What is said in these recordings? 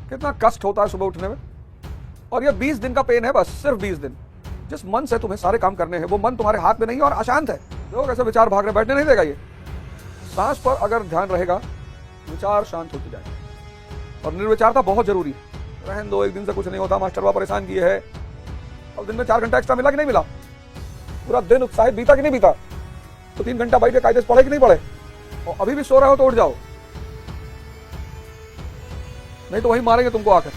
कितना कष्ट होता है सुबह उठने में। और ये 20 दिन का पेन है, बस सिर्फ 20 दिन। जिस मन से तुम्हें सारे काम करने हैं वो मन तुम्हारे हाथ में नहीं है और अशांत है। देखो कैसे विचार भाग रहे, बैठने नहीं देगा ये। सांस पर अगर ध्यान रहेगा विचार शांत होते जाएंगे। और निर्विचारता बहुत जरूरी है। रहने दो, एक दिन से कुछ नहीं होता, मास्टर बाबा परेशान किए है। अब दिन में 4 घंटा एक्स्ट्रा मिला कि नहीं मिला, पूरा दिन उत्साहित बीता कि नहीं बीता, तो 3 घंटा बैठ के कायदे से पढ़े कि नहीं पढ़े। और अभी भी सो रहे हो तो उठ जाओ, नहीं तो वही मारेंगे तुमको आकर।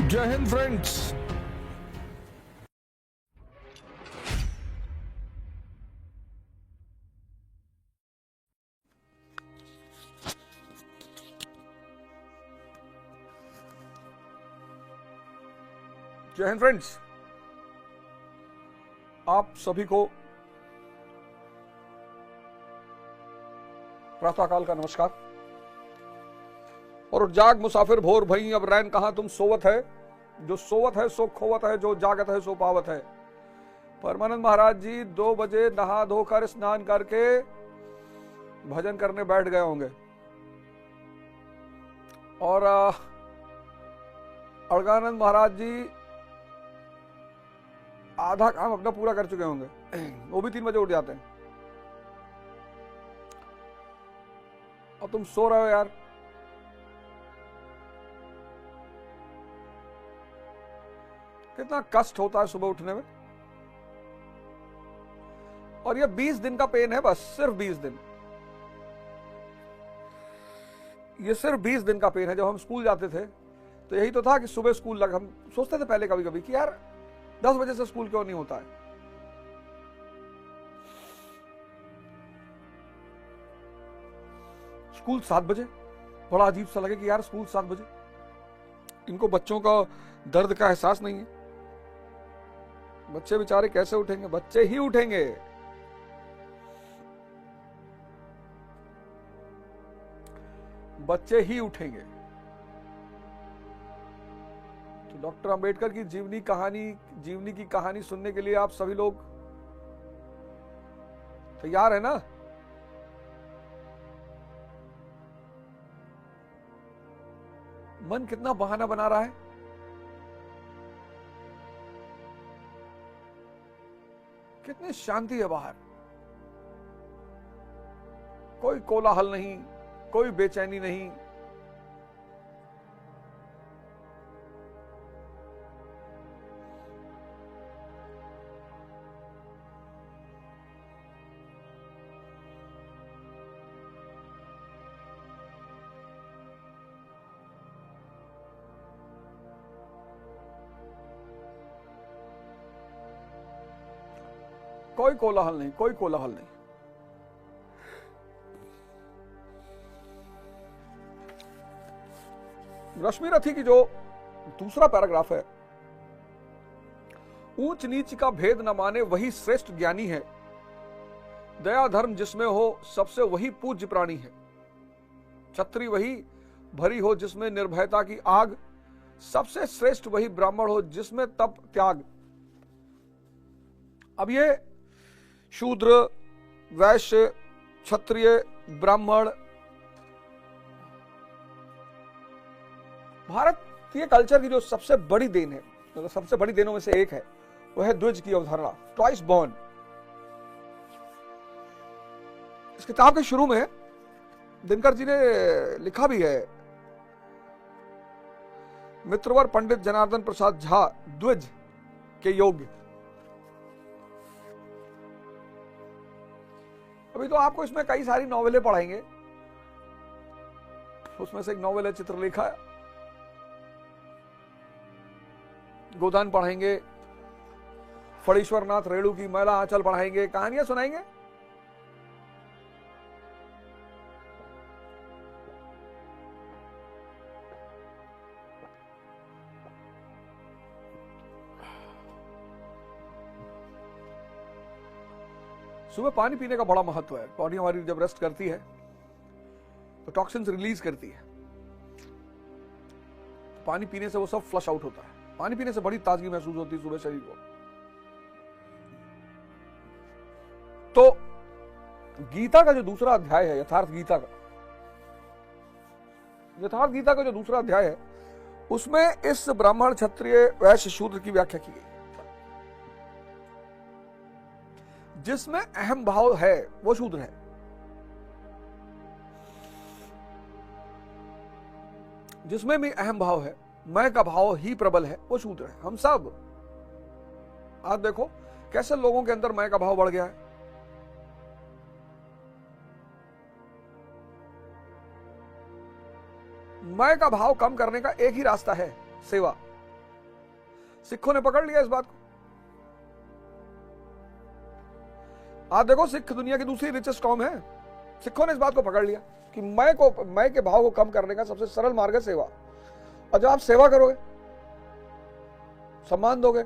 जय हिंद फ्रेंड्स। जय हिंद फ्रेंड्स, आप सभी को प्रातःकाल का नमस्कार। और जाग मुसाफिर भोर भई अब रैन कहां तुम सोवत है, जो सोवत है सो खोवत है, जो जागत है सो पावत है। परमानंद महाराज जी 2 बजे नहा धोकर स्नान करके भजन करने बैठ गए होंगे और अड़गानंद महाराज जी आधा काम अपना पूरा कर चुके होंगे, वो भी 3 बजे उठ जाते हैं। और तुम सो रहे हो यार। कितना कष्ट होता है सुबह उठने में। और ये 20 दिन का पेन है, बस सिर्फ 20 दिन। ये सिर्फ 20 दिन का पेन है। जब हम स्कूल जाते थे तो यही तो था कि सुबह स्कूल लग, हम सोचते थे पहले कभी कभी कि यार 10 बजे से स्कूल क्यों नहीं होता है। स्कूल 7 बजे, बड़ा अजीब सा लगे कि यार स्कूल 7 बजे। इनको बच्चों का दर्द का एहसास नहीं है। बच्चे बेचारे कैसे उठेंगे, बच्चे ही उठेंगे। बच्चे ही उठेंगे। तो डॉक्टर अंबेडकर की जीवनी की कहानी सुनने के लिए आप सभी लोग तैयार है ना? मन कितना बहाना बना रहा है। कितनी शांति है बाहर, कोई कोलाहल नहीं, कोई बेचैनी नहीं। कोई कोलाहल नहीं, कोई कोलाहल नहीं। रश्मि रथी की जो दूसरा पैराग्राफ है, ऊंच नीच का भेद न माने वही श्रेष्ठ ज्ञानी है, दया धर्म जिसमें हो सबसे वही पूज्य प्राणी है, छत्री वही भरी हो जिसमें निर्भयता की आग, सबसे श्रेष्ठ वही ब्राह्मण हो जिसमें तप त्याग। अब ये शूद्र, वैश्य, क्षत्रिय, ब्राह्मण, भारतीय कल्चर की जो सबसे बड़ी देन है, मतलब सबसे बड़ी देनों में से एक है, वह है द्विज की अवधारणा, ट्वाइस बॉर्न। इस किताब के शुरू में दिनकर जी ने लिखा भी है, मित्रवर पंडित जनार्दन प्रसाद झा द्विज के योग्य। अभी तो आपको इसमें कई सारी नॉवेलें पढ़ाएंगे। उसमें से एक नॉवेल है चित्रलेखा, गोदान पढ़ाएंगे, फणीश्वर नाथ रेणु की मैला आंचल पढ़ाएंगे, कहानियां सुनाएंगे। सुबह पानी पीने का बड़ा महत्व है। बॉडी हमारी जब रेस्ट करती है तो टॉक्सिन्स रिलीज करती है। पानी पीने से वो सब फ्लश आउट होता है। पानी पीने से बड़ी ताजगी महसूस होती है सुबह शरीर को। तो गीता का जो दूसरा अध्याय है, यथार्थ गीता का जो दूसरा अध्याय है, उसमें इस ब्राह्मण, क्षत्रिय, वैश्य, शूद्र की व्याख्या की गई। जिसमें अहम भाव है वो शूद्र है, जिसमें भी अहम भाव है, मैं का भाव ही प्रबल है, वो शूद्र है। हम सब आज देखो कैसे लोगों के अंदर मैं का भाव बढ़ गया है। मैं का भाव कम करने का एक ही रास्ता है, सेवा। सिखों ने पकड़ लिया इस बात को। आज देखो सिख दुनिया की दूसरी रिचेस्ट कौम है, सिखों ने इस बात को पकड़ लिया कि मैं के भाव को कम करने का सबसे सरल मार्ग है सेवा। और जब आप सेवा करोगे, सम्मान दोगे,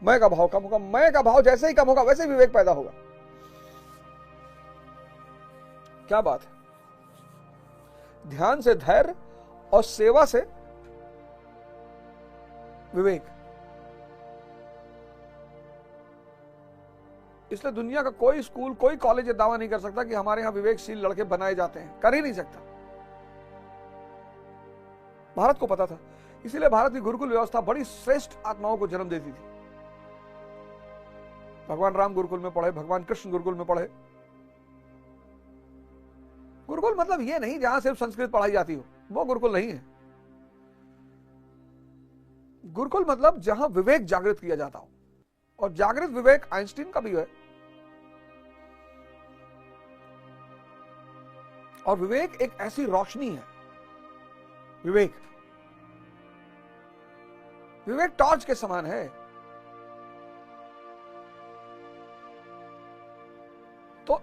मैं का भाव कम होगा। मैं का भाव जैसे ही कम होगा वैसे ही विवेक पैदा होगा। क्या बात है। ध्यान से धैर्य और सेवा से विवेक। इसलिए दुनिया का कोई स्कूल, कोई कॉलेज ये दावा नहीं कर सकता कि हमारे यहां विवेकशील लड़के बनाए जाते हैं, कर ही नहीं सकता। भारत को पता था, इसीलिए भारत की गुरुकुल व्यवस्था बड़ी श्रेष्ठ आत्माओं को जन्म देती थी। भगवान राम गुरुकुल में पढ़े, भगवान कृष्ण गुरुकुल में पढ़े। गुरुकुल मतलब ये नहीं जहां सिर्फ संस्कृत पढ़ाई जाती हो, वो गुरुकुल नहीं है। गुरुकुल मतलब जहां विवेक जागृत किया जाता हो। और जागृत विवेक आइंस्टीन का भी है। और विवेक एक ऐसी रोशनी है, विवेक टॉर्च के समान है। तो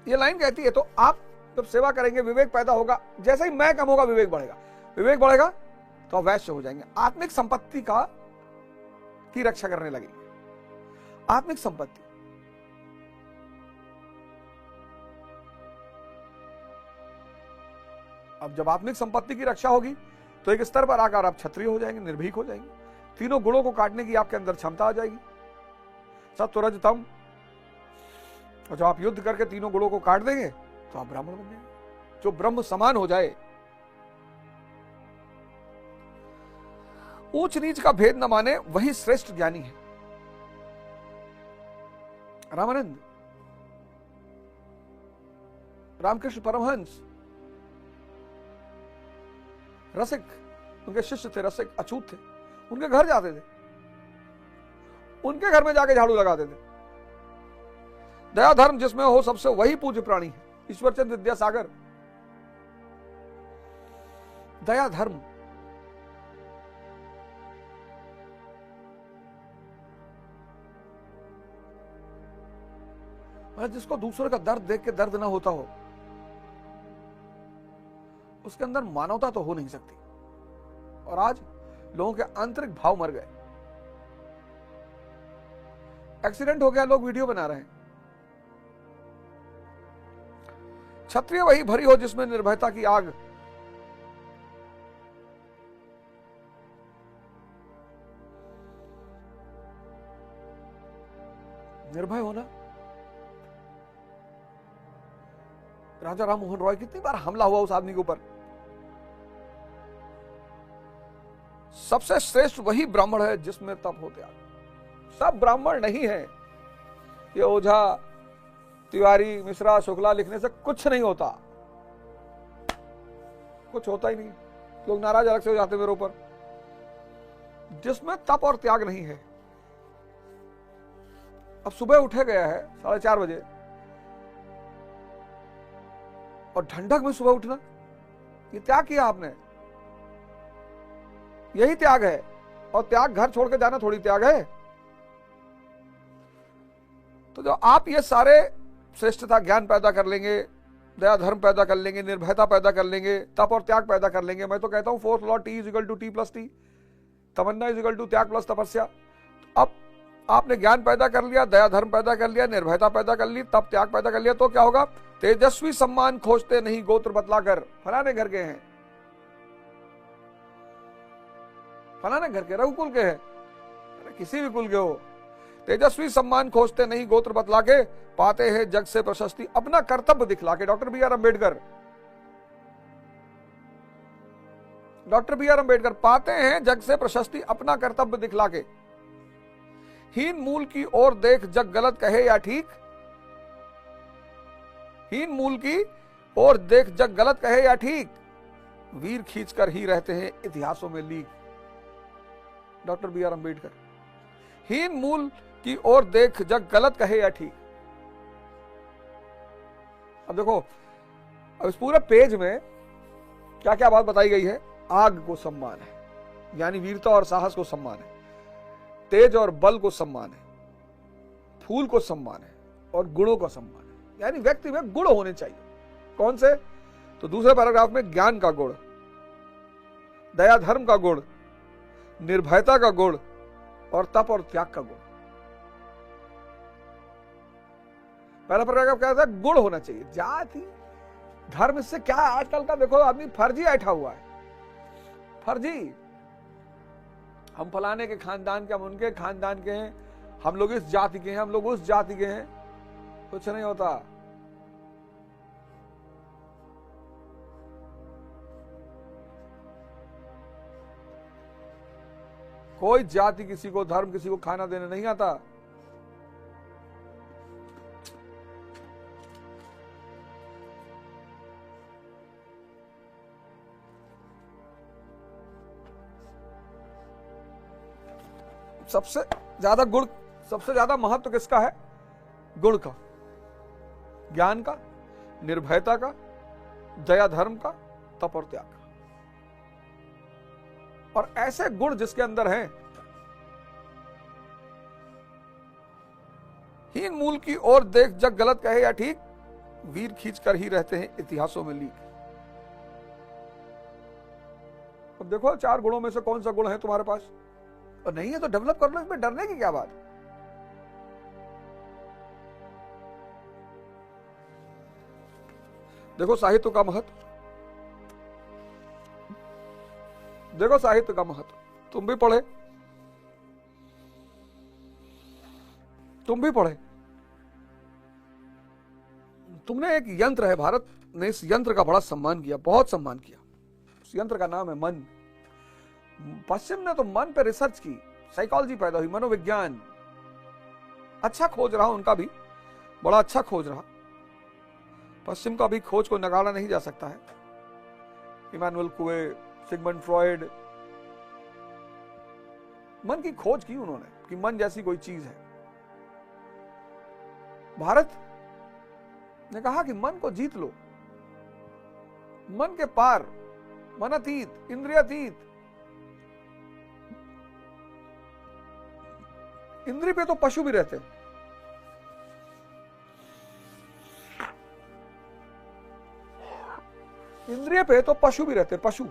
ये लाइन कहती है, तो आप जब सेवा करेंगे विवेक पैदा होगा। जैसे ही मैं कम होगा विवेक बढ़ेगा, विवेक बढ़ेगा तो वैश्य हो जाएंगे, आत्मिक संपत्ति की रक्षा करने लगेंगे। आत्मिक संपत्ति, अब जब आत्मिक संपत्ति की रक्षा होगी तो एक स्तर पर आकर आप क्षत्रिय हो जाएंगे, निर्भीक हो जाएंगे। तीनों गुणों को काटने की आपके अंदर क्षमता आ जाएगी, सत्व, रज, तम। और जब आप युद्ध करके तीनों गुणों को काट देंगे तो आप ब्राह्मण बन जाएंगे, जो ब्रह्म समान हो जाए। ऊंच नीच का भेद न माने वही श्रेष्ठ ज्ञानी है। रामानंद, रामकृष्ण परमहंस रसिक, उनके शिष्य थे, रसिक, अछूत थे। उनके घर जाते थे, उनके घर में जाके झाड़ू लगाते थे। दया धर्म जिसमें हो सबसे वही पूज्य प्राणी है। ईश्वरचंद्र विद्यासागर, दया धर्म। जिसको दूसरे का दर्द देख के दर्द ना होता हो, उसके अंदर मानवता तो हो नहीं सकती। और आज लोगों के आंतरिक भाव मर गए। एक्सीडेंट हो गया, लोग वीडियो बना रहे हैं। क्षत्रिय वही भरी हो जिसमें निर्भयता की आग। निर्भय होना। राजा राम मोहन रॉय, कितनी बार हमला हुआ उस आदमी के ऊपर। सबसे श्रेष्ठ वही ब्राह्मण है जिसमें तप हो त्याग। सब ब्राह्मण नहीं है। ये ओझा, तिवारी, मिश्रा, शुक्ला लिखने से कुछ नहीं होता, कुछ होता ही नहीं। लोग नाराज अलग से हो जाते मेरे ऊपर। जिसमें तप और त्याग नहीं है। अब सुबह उठे गया है 4:30 बजे, और ठंडक में सुबह उठना, ये त्याग किया आपने। यही त्याग है। और त्याग घर छोड़ के जाना थोड़ी त्याग है। तो जो आप ये सारे श्रेष्ठता, ज्ञान पैदा कर लेंगे, दया धर्म पैदा कर लेंगे, निर्भयता पैदा कर लेंगे, तप और त्याग पैदा कर लेंगे। मैं तो कहता हूं 4th law T = T + T, तमन्ना = त्याग + तपस्या। अब आपने ज्ञान पैदा कर लिया, दया धर्म पैदा कर लिया, निर्भयता पैदा कर ली, तप त्याग पैदा कर लिया, तो क्या होगा? तेजस्वी सम्मान खोजते नहीं गोत्र बतलाकर। फलाने घर के हैं, फलाने घर के, रघुकुल के हैं, किसी भी कुल के हो, तेजस्वी सम्मान खोजते नहीं गोत्र बतला के, पाते हैं जग से प्रशस्ति अपना कर्तव्य दिखला के। Doctor B R Ambedkar, doctor B R Ambedkar पाते हैं जग से प्रशस्ति अपना कर्तव्य दिखला के। हीन मूल की ओर देख जग गलत कहे या ठीक, हीन मूल की ओर देख जग गलत कहे या ठीक, वीर खींचकर ही रहते हैं इतिहासों में लीक। डॉक्टर बी आर अंबेडकर, हीन मूल की ओर देख जग गलत कहे या ठीक। अब देखो, अब इस पूरे पेज में क्या क्या बात बताई गई है। आग को सम्मान है, यानी वीरता और साहस को सम्मान है। तेज और बल को सम्मान है, फूल को सम्मान है, और गुणों का सम्मान है, यानी व्यक्ति में गुण होने चाहिए। कौन से? तो दूसरे पैराग्राफ में ज्ञान का गुण, दया धर्म का गुण, निर्भयता का गुण, और तप और त्याग का गुण। पहला पैराग्राफ क्या था? गुण होना चाहिए। जाति धर्म, इससे क्या है? आजकल का देखो आदमी फर्जी बैठा हुआ है, फर्जी। हम फलाने के खानदान के, हम उनके खानदान के हैं, हम लोग इस जाति के हैं, हम लोग उस जाति के हैं। कुछ नहीं होता। कोई जाति किसी को, धर्म किसी को खाना देने नहीं आता। सबसे ज्यादा गुण, सबसे ज्यादा महत्व किसका है? गुण का, ज्ञान का, निर्भयता का, दया धर्म का, तप और त्याग का। और ऐसे गुण जिसके अंदर हैं, हीन मूल की ओर देख जग गलत कहे या ठीक, वीर खींच कर ही रहते हैं इतिहासों में लीक। अब देखो 4 गुणों में से कौन सा गुण है तुम्हारे पास, और नहीं है तो डेवलप कर लो। इसमें डरने की क्या बात? देखो साहित्य का महत्व, देखो साहित्य का महत्व। तुम भी पढ़े, तुम भी पढ़े। तुमने एक यंत्र है, भारत ने इस यंत्र का बड़ा सम्मान किया, बहुत सम्मान किया। उस यंत्र का नाम है मन। पश्चिम ने तो मन पे रिसर्च की, साइकोलॉजी पैदा हुई, मनोविज्ञान अच्छा खोज रहा, उनका भी बड़ा अच्छा खोज रहा। पश्चिम का भी खोज को नकारा नहीं जा सकता है। इमैनुअल कुवे, सिगमंड फ्रॉइड, मन की खोज की उन्होंने कि मन जैसी कोई चीज है। भारत ने कहा कि मन को जीत लो, मन के पार, मन अतीत, इंद्रियातीत। इंद्रिय पे तो पशु भी रहते, इंद्रिय पे तो पशु भी रहते, पशु।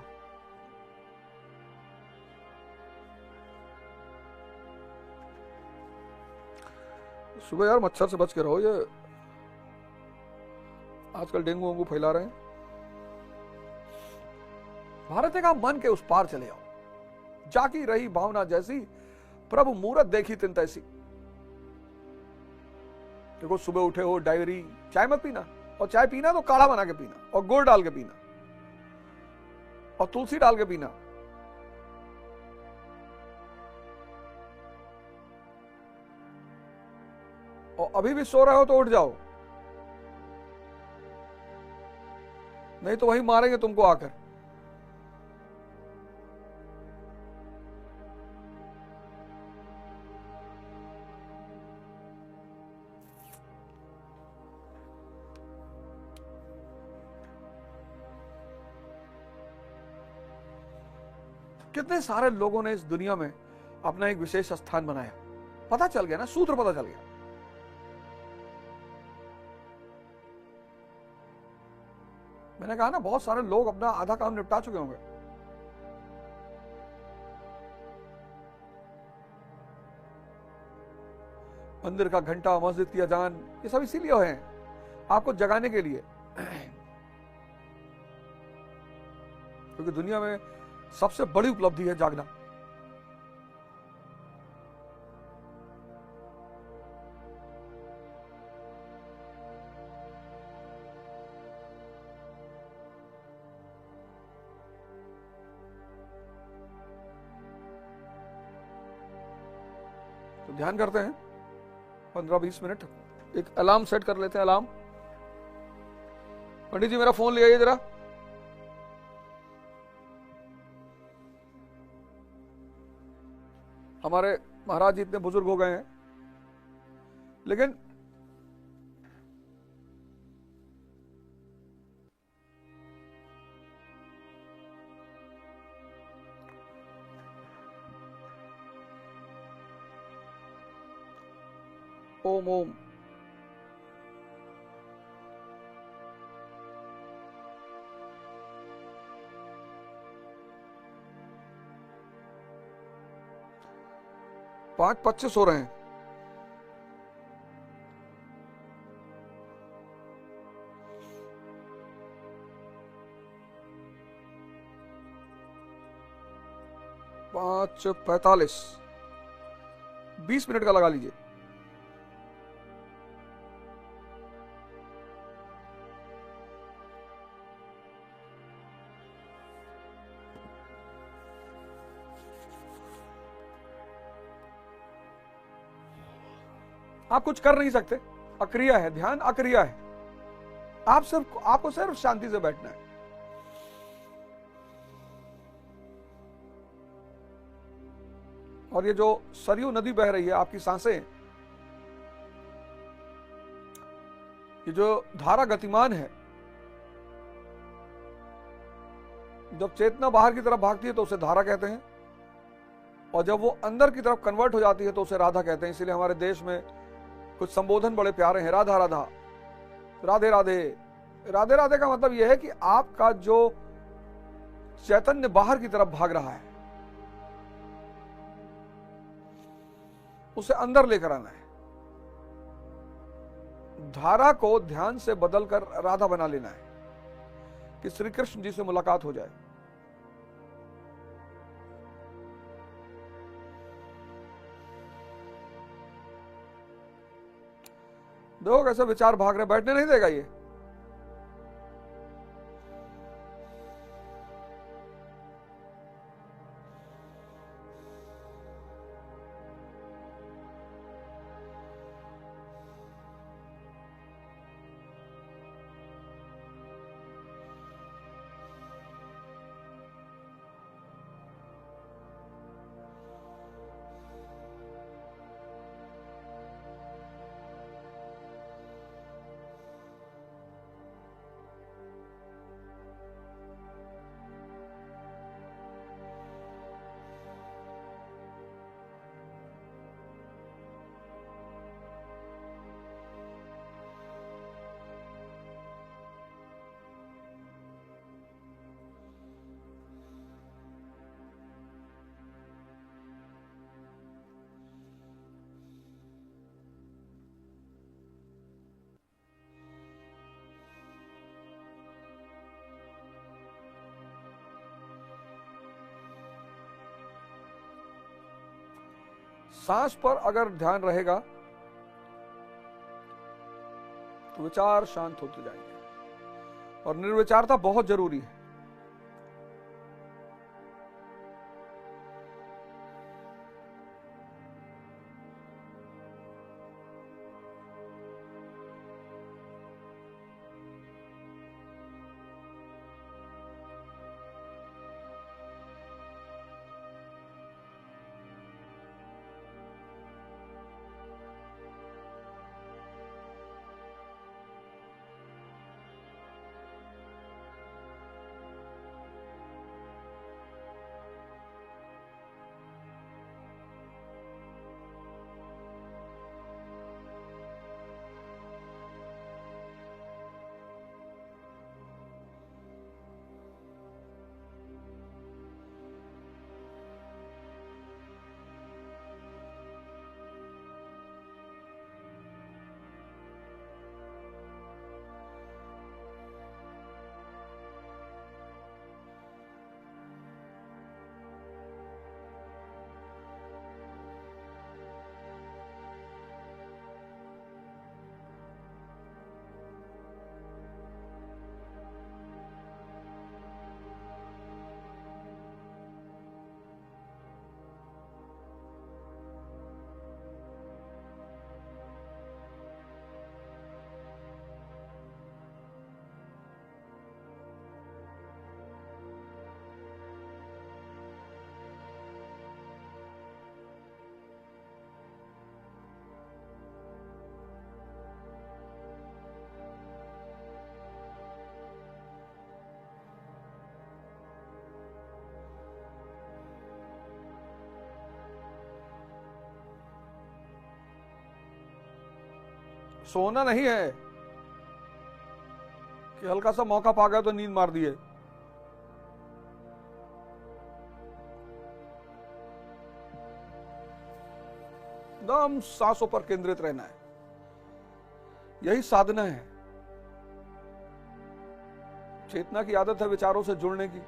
सुबह यार मच्छर से बच के रहो, ये आजकल डेंगू वेंगू फैला रहे हैं। भारत ने कहा मन के उस पार चले आओ, जाकी रही भावना जैसी, प्रभु मूरत देखी तिन तैसी। देखो सुबह उठे हो, डायरी, चाय मत पीना, और चाय पीना तो काढ़ा बना के पीना, और गुड़ डाल के पीना, और तुलसी डाल के पीना। और अभी भी सो रहे हो तो उठ जाओ, नहीं तो वही मारेंगे तुमको आकर। कितने सारे लोगों ने इस दुनिया में अपना एक विशेष स्थान बनाया। पता चल गया ना, सूत्र पता चल गया। मैंने कहा ना, बहुत सारे लोग अपना आधा काम निपटा चुके होंगे। मंदिर का घंटा, मस्जिद की अजान, ये सब इसीलिए हैं, आपको जगाने के लिए। क्योंकि दुनिया में सबसे बड़ी उपलब्धि है जागना। ध्यान करते हैं 15-20 मिनट। एक अलार्म सेट कर लेते हैं। अलार्म, पंडित जी मेरा फोन ले आइए जरा। हमारे महाराज जी इतने बुजुर्ग हो गए हैं, लेकिन ओम ओम पांच बच्चे सो रहे हैं। पांच 45, 20 मिनट का लगा लीजिए। आप कुछ कर नहीं सकते, अक्रिया है, ध्यान अक्रिया है। आपको सिर्फ शांति से बैठना है। और ये जो सरयू नदी बह रही है, आपकी सांसें, ये जो धारा गतिमान है, जब चेतना बाहर की तरफ भागती है तो उसे धारा कहते हैं, और जब वो अंदर की तरफ कन्वर्ट हो जाती है तो उसे राधा कहते हैं। इसीलिए हमारे देश में कुछ संबोधन बड़े प्यारे हैं, राधा राधा, राधे राधे। राधे राधे का मतलब यह है कि आपका जो चैतन्य बाहर की तरफ भाग रहा है उसे अंदर लेकर आना है। धारा को ध्यान से बदलकर राधा बना लेना है कि श्री कृष्ण जी से मुलाकात हो जाए। देखो कैसे विचार भाग रहे, बैठने नहीं देगा ये। सांस पर अगर ध्यान रहेगा तो विचार शांत होते जाएंगे, और निर्विचारता बहुत जरूरी है। सोना नहीं है कि हल्का सा मौका पा गया तो नींद मार दिए। एकदम सांसों पर केंद्रित रहना है, यही साधना है। चेतना की आदत है विचारों से जुड़ने की।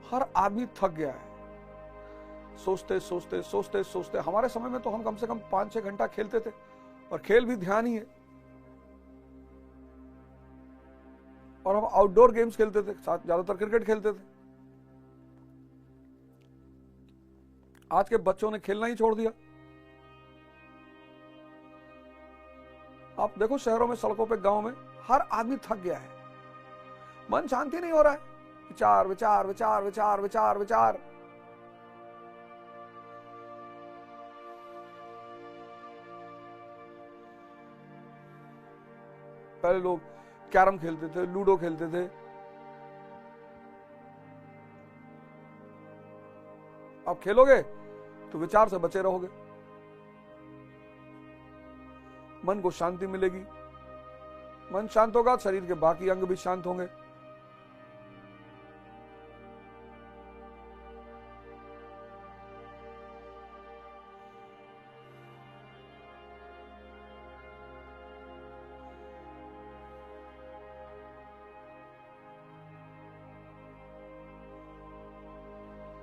हर आदमी थक गया है सोचते सोचते सोचते सोचते। हमारे समय में तो हम कम से कम 5-6 घंटा खेलते थे, और खेल भी ध्यान ही है। और हम आउटडोर गेम्स खेलते थे, ज्यादातर क्रिकेट खेलते थे। आज के बच्चों ने खेलना ही छोड़ दिया। आप देखो शहरों में, सड़कों पे, गांव में हर आदमी थक गया है। मन शांति नहीं हो रहा है। विचार विचार विचार विचार विचार विचार। पहले लोग कैरम खेलते थे, लूडो खेलते थे। आप खेलोगे तो विचार से बचे रहोगे, मन को शांति मिलेगी। मन शांत होगा, शरीर के बाकी अंग भी शांत होंगे।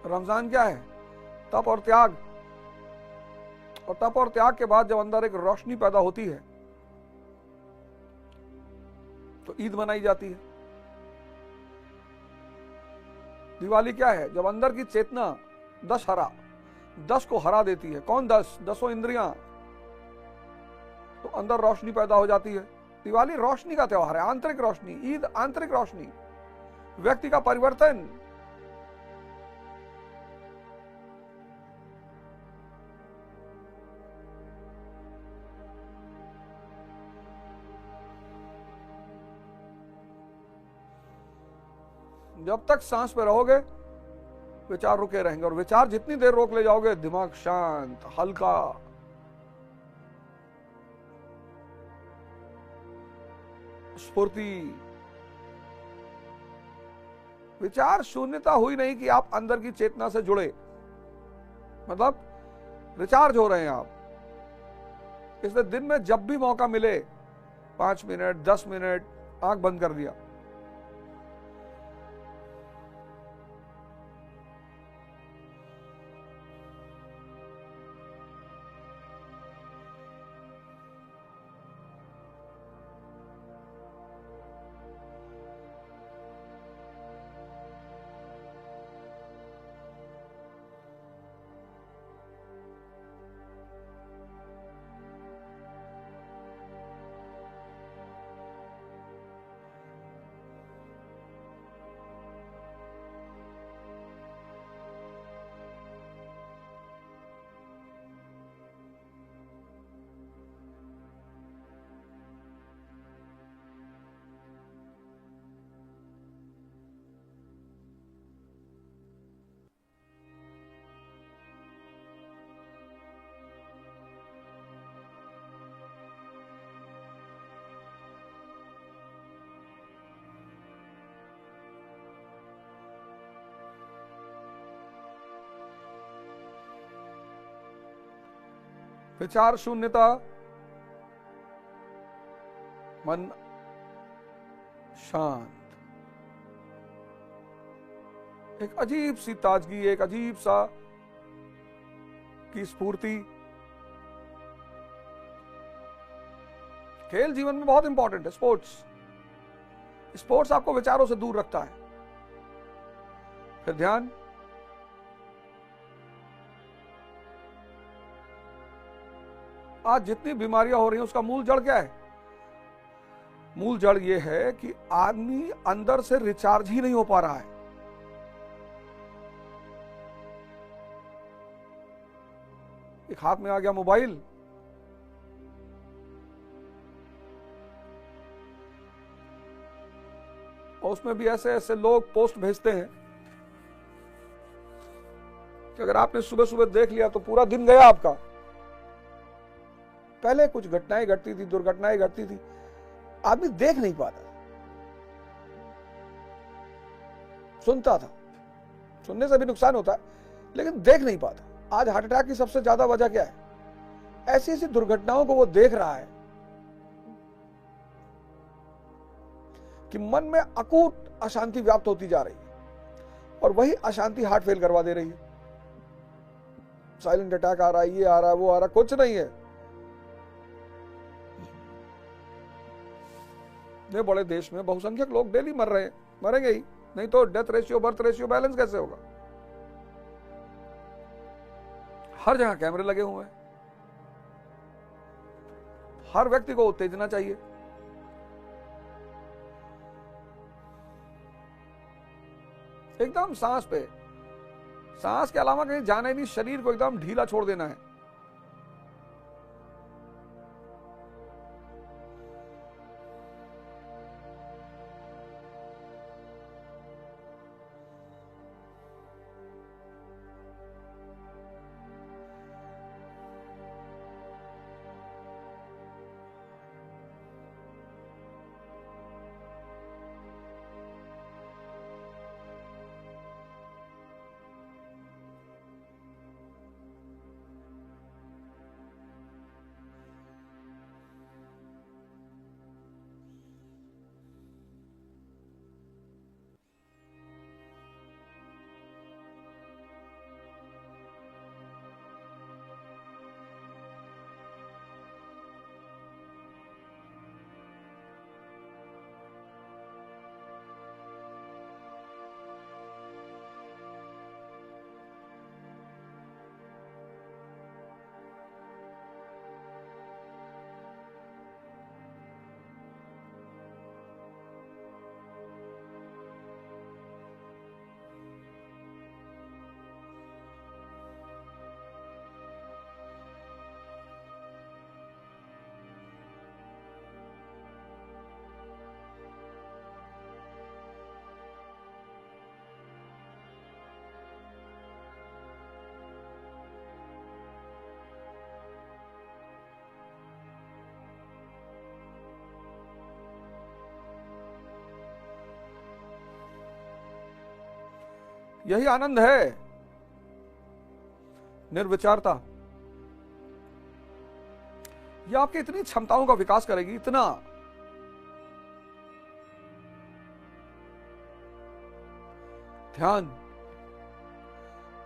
रमजान क्या है? तप और त्याग। और तप और त्याग के बाद जब अंदर एक रोशनी पैदा होती है तो ईद मनाई जाती है। दिवाली क्या है? जब अंदर की चेतना 10 को हरा देती है। कौन 10? 10 इंद्रियां। तो अंदर रोशनी पैदा हो जाती है। दिवाली रोशनी का त्योहार है, आंतरिक रोशनी। ईद आंतरिक रोशनी, व्यक्ति का परिवर्तन। जब तक सांस पे रहोगे विचार रुके रहेंगे, और विचार जितनी देर रोक ले जाओगे दिमाग शांत, हल्का। स्फूर्ति। विचार शून्यता हुई नहीं कि आप अंदर की चेतना से जुड़े, मतलब रिचार्ज हो रहे हैं आप। इसलिए दिन में जब भी मौका मिले 5 मिनट 10 मिनट आंख बंद कर दिया, विचार शून्यता, मन शांत, एक अजीब सी ताजगी, एक अजीब सा की स्फूर्ति। खेल जीवन में बहुत इंपॉर्टेंट है। स्पोर्ट्स आपको विचारों से दूर रखता है। फिर ध्यान। आज जितनी बीमारियां हो रही हैं उसका मूल जड़ क्या है? मूल जड़ यह है कि आदमी अंदर से रिचार्ज ही नहीं हो पा रहा है। एक हाथ में आ गया मोबाइल, और उसमें भी ऐसे ऐसे लोग पोस्ट भेजते हैं कि अगर आपने सुबह सुबह देख लिया तो पूरा दिन गया आपका। पहले कुछ घटनाएं घटती थी, दुर्घटनाएं घटती थी, आदमी देख नहीं पाता, सुनता था, सुनने से भी नुकसान होता है लेकिन देख नहीं पाता। आज हार्ट अटैक की सबसे ज्यादा वजह क्या है? ऐसी ऐसी दुर्घटनाओं को वो देख रहा है कि मन में अकूट अशांति व्याप्त होती जा रही है और वही अशांति हार्ट फेल करवा दे रही है। साइलेंट अटैक आ रहा है, ये आ रहा है, वो आ रहा है, कुछ नहीं है। ये बड़े देश में बहुसंख्यक लोग डेली मर रहे हैं, मरेंगे ही, नहीं तो death ratio birth ratio balance कैसे होगा? हर जगह कैमरे लगे हुए हैं, हर व्यक्ति को उत्तेजना चाहिए। एकदम सांस पे, सांस के अलावा कहीं जाना ही नहीं, शरीर को एकदम ढीला छोड़ देना है। यही आनंद है, निर्विचारता। यह आपकी इतनी क्षमताओं का विकास करेगी, इतना। ध्यान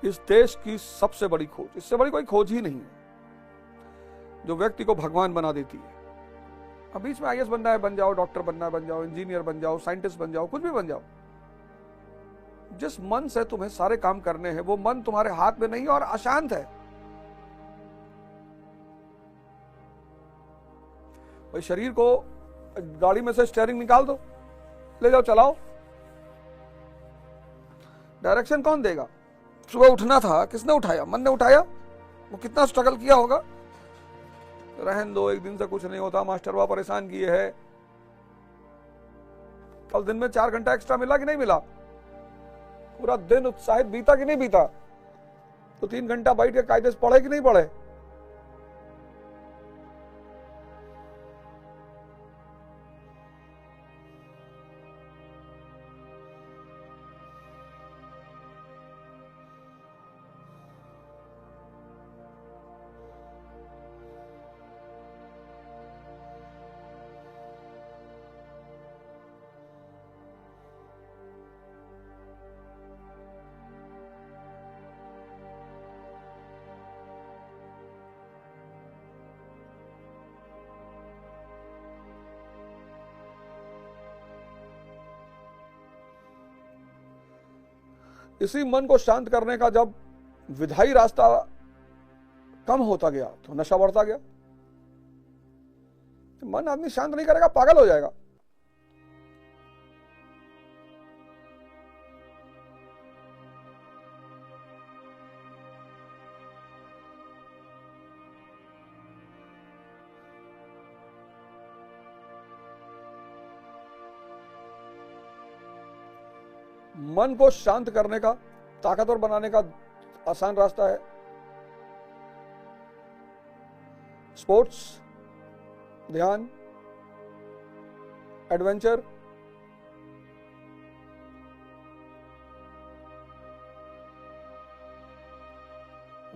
इस देश की सबसे बड़ी खोज, इससे बड़ी कोई खोज ही नहीं है जो व्यक्ति को भगवान बना देती है। अब बीच में आईएएस बनना है बन जाओ, डॉक्टर बनना है बन जाओ, इंजीनियर बन जाओ, साइंटिस्ट बन जाओ, कुछ भी बन जाओ। जिस मन से तुम्हें सारे काम करने हैं वो मन तुम्हारे हाथ में नहीं और अशांत है। भाई शरीर को गाड़ी में से स्टीयरिंग निकाल दो, ले जाओ, चलाओ। डायरेक्शन कौन देगा? सुबह उठना था, किसने उठाया? मन ने उठाया। वो कितना स्ट्रगल किया होगा। रहन दो, एक दिन से कुछ नहीं होता, मास्टरवा परेशान किए है। कल दिन में 4 घंटा एक्स्ट्रा मिला कि नहीं मिला? पूरा दिन उत्साहित बीता कि नहीं बीता? तो 3 घंटा बैठ के कायदे से पढ़े कि नहीं पढ़े? इसी मन को शांत करने का जब विधायी रास्ता कम होता गया तो नशा बढ़ता गया। मन आदमी शांत नहीं करेगा, पागल हो जाएगा। मन को शांत करने का, ताकतवर बनाने का आसान रास्ता है स्पोर्ट्स, ध्यान, एडवेंचर,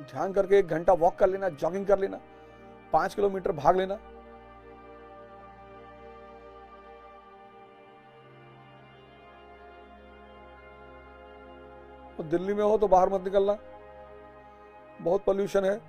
ध्यान करके 1 घंटा वॉक कर लेना, जॉगिंग कर लेना, 5 किलोमीटर भाग लेना। तो दिल्ली में हो तो बाहर मत निकलना, बहुत पोल्यूशन है।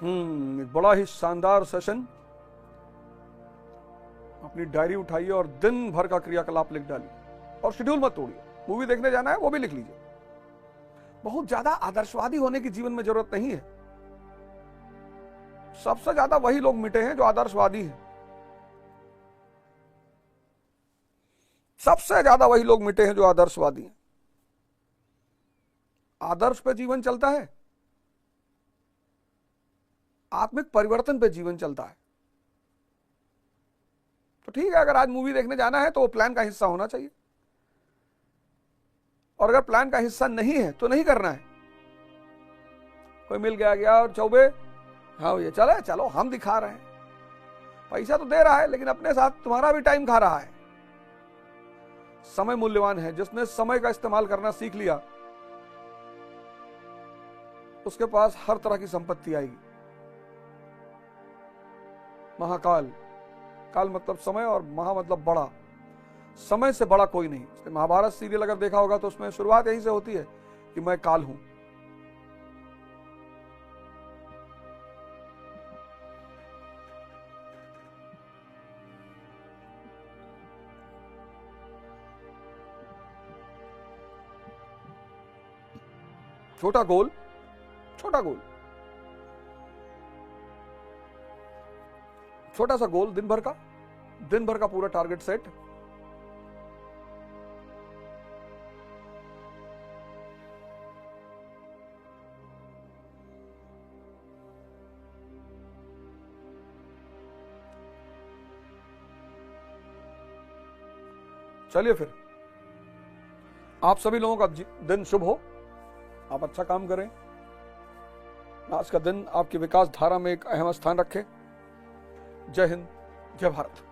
एक बड़ा ही शानदार सेशन। अपनी डायरी उठाइए और दिन भर का क्रियाकलाप लिख डालिए और शेड्यूल मत तोड़िए। मूवी देखने जाना है वो भी लिख लीजिए। बहुत ज्यादा आदर्शवादी होने की जीवन में जरूरत नहीं है। सबसे ज्यादा वही लोग मिटे हैं जो आदर्शवादी हैं। सबसे ज्यादा वही लोग मिटे हैं जो आदर्शवादी हैं। आदर्श पे जीवन चलता है, आत्मिक परिवर्तन पे जीवन चलता है। तो ठीक है, अगर आज मूवी देखने जाना है तो वो प्लान का हिस्सा होना चाहिए, और अगर प्लान का हिस्सा नहीं है तो नहीं करना है। कोई मिल गया और चौबे, हाँ ये चले चलो हम दिखा रहे हैं, पैसा तो दे रहा है लेकिन अपने साथ तुम्हारा भी टाइम खा रहा है। समय मूल्यवान है। जिसने समय का इस्तेमाल करना सीख लिया उसके पास हर तरह की संपत्ति आएगी। महाकाल, काल मतलब समय और महा मतलब बड़ा। समय से बड़ा कोई नहीं। महाभारत सीरियल अगर देखा होगा तो उसमें शुरुआत यहीं से होती है कि मैं काल हूं। छोटा गोल, छोटा गोल, छोटा सा गोल, दिन भर का पूरा टारगेट सेट। चलिए फिर, आप सभी लोगों का दिन शुभ हो। आप अच्छा काम करें। आज का दिन आपकी विकास धारा में एक अहम स्थान रखे। जय हिंद, जय भारत।